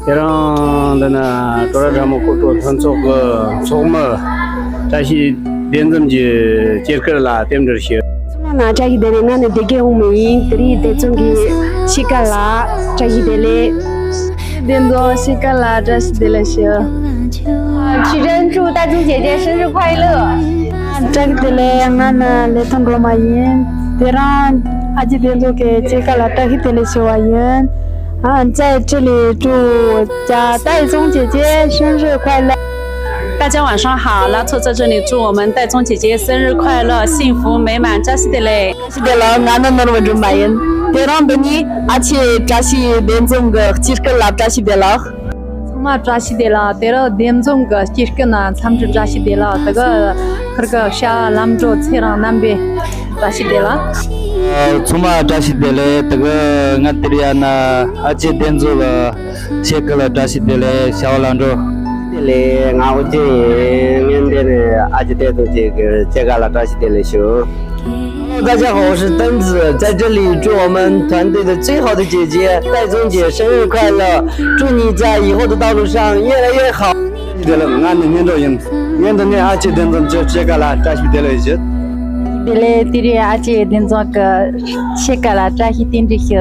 이런 데나 돌아가면 그것도 선속 소금 다시 된점지 제거라 땜들시 na chagi dele na ne dege umi tri de chungi shikala chagi dele denzo shikala jas dele she 曲珍祝大钟姐姐生日快乐 chagi dele ngana le thanglo ma yin teran aji denzo ke shikala chagi dele she wa yin 在这里祝家戴宗姐姐生日快乐。大家晚上好，拉错在这里祝我们戴宗姐姐生日快乐，幸福美满，扎西的嘞。扎西的了，俺那我准备人，这让的你，而且扎西连中个，其实拉扎西的了。嘛扎西的了，这个连中个，其实呢，他们是扎西的了，这个这个下兰州菜上南边扎西的了。从扎西的嘞，这个俺这里呢，而且连中个，切个了扎西的嘞，小兰州。 嘞，我这缅甸的阿吉带着这个拉扎西的来修。大家好，我是邓子，在这里祝我们团队的最好的姐姐戴宗姐生日快乐，祝你在以后的道路上越来越好。对了，俺的缅甸人，缅甸的阿吉带着这个拉扎西的来修。对嘞，对嘞，阿吉带着个这个拉扎西的来修。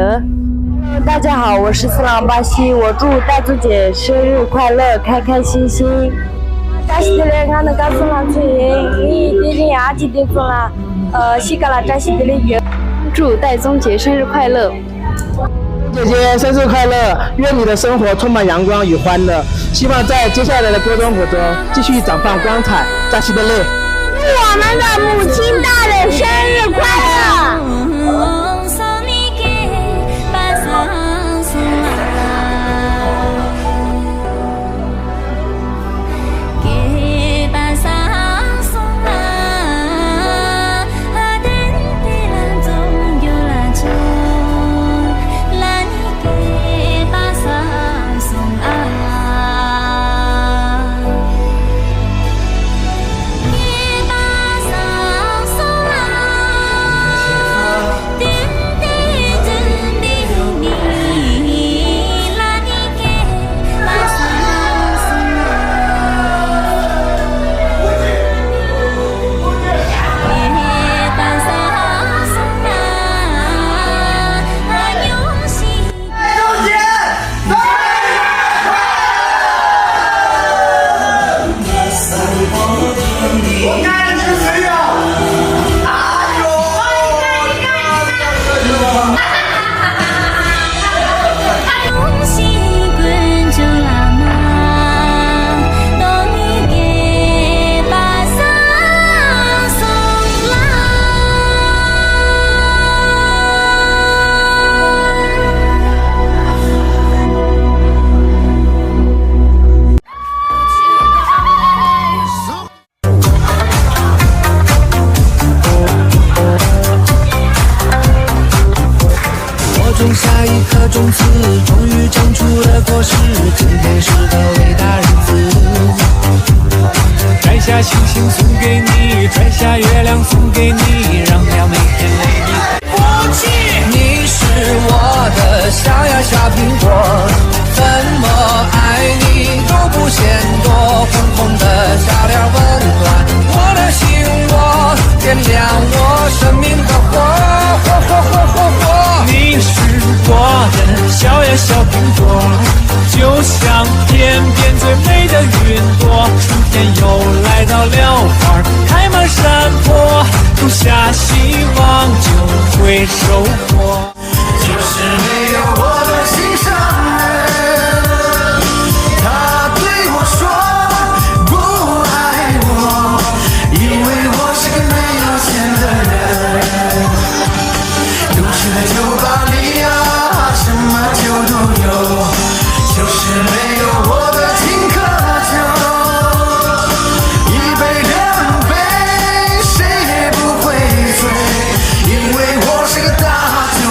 大家好，我是四郎巴西，我祝戴宗姐生日快乐，开开心心。扎西的嘞，俺那个四郎翠英，你弟弟阿吉的做了，西格拉扎西的嘞月，祝戴宗姐生日快乐。姐姐生日快乐，愿你的生活充满阳光与欢乐，希望在接下来的过生活中继续绽放光彩。扎西的嘞，祝我们的母亲大人生日快乐。 种下一颗种子，终于长出了果实。今天是个伟大日子，摘下星星送给你，摘下月亮送给你，让鸟每天为你哭泣。你是我的小呀小苹果，怎么爱你都不嫌多。红红的小脸温暖我的心窝，点亮我生命的火。你是我的小呀小苹果，就像天边最美的云朵。春天又来到了，花开满山坡，种下希望就会收获。就是没有我的心上人，他对我说不爱我，因为我是个没有钱的人。都市的酒吧里啊，什么酒都有，就是没有我的金克酒。一杯两杯，谁也不会醉，因为我是个大酒。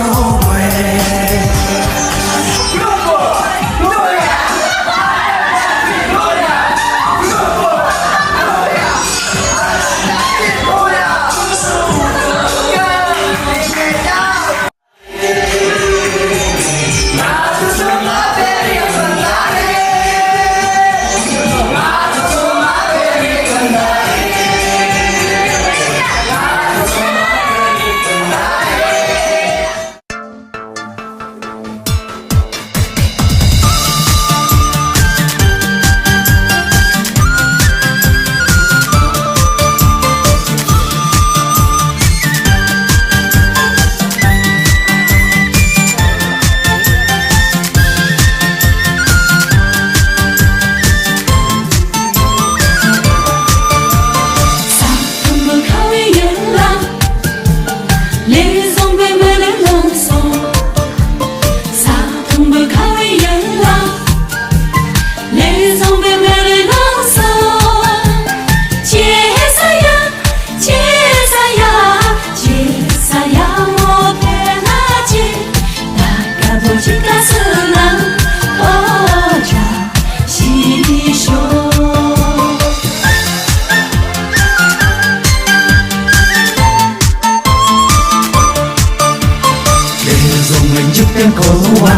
点苦啊，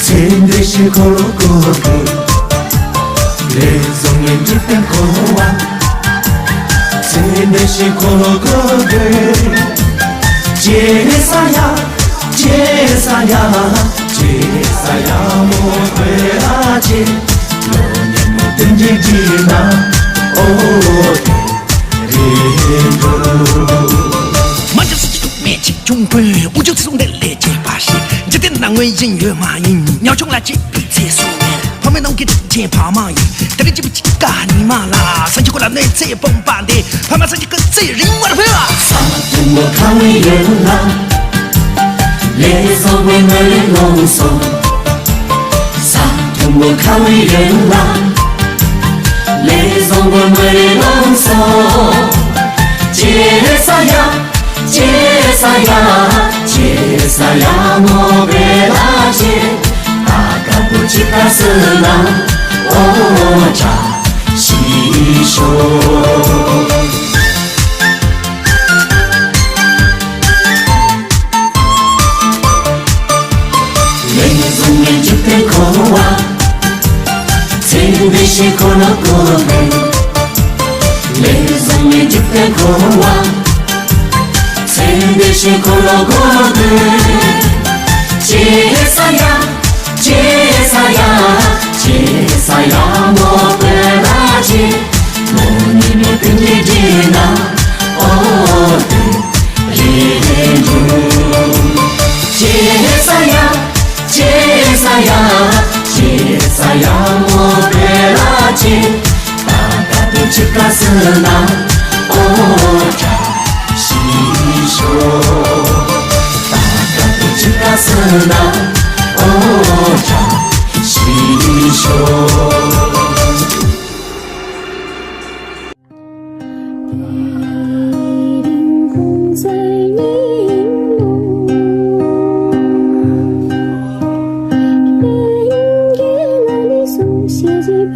千里是苦路过去，来总年一点苦啊，千里是苦路过去，接啥呀，接啥呀，接啥呀，莫回来接，多年没等见见呐，哦，天路。情中归，我就自动的理解发现，这点难为人越骂人，鸟穷来几笔结束面，旁边弄给钱跑马眼，这里记不起干你妈啦，生气过来内这崩半的，怕马上就跟这人我的朋友啊，啥都没看为人啦，les hommes me les lançons，啥都没看为人啦，les hommes me les lançons，接啥呀？接啥呀，接啥呀，莫别拉接，大家不记得是哪，哦，扎西手。Les hommes du Pécoa, c'est des chicolos. Les hommes du Pécoa。de chocolate Cesaya, Cesaya, Cesaya mo pelaje Moni me pinjina Oh, Rendu Cesaya, Cesaya, Cesaya mo pelaje Taka pichikasuna Oh, 西手，大家都知道是哪？哦，扎西手。Hãy subscribe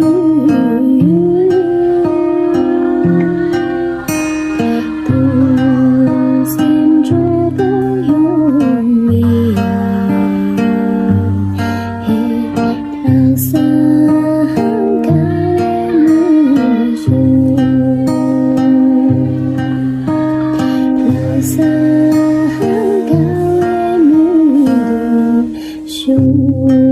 cho kênh Ghiền Mì Gõ để không bỏ lỡ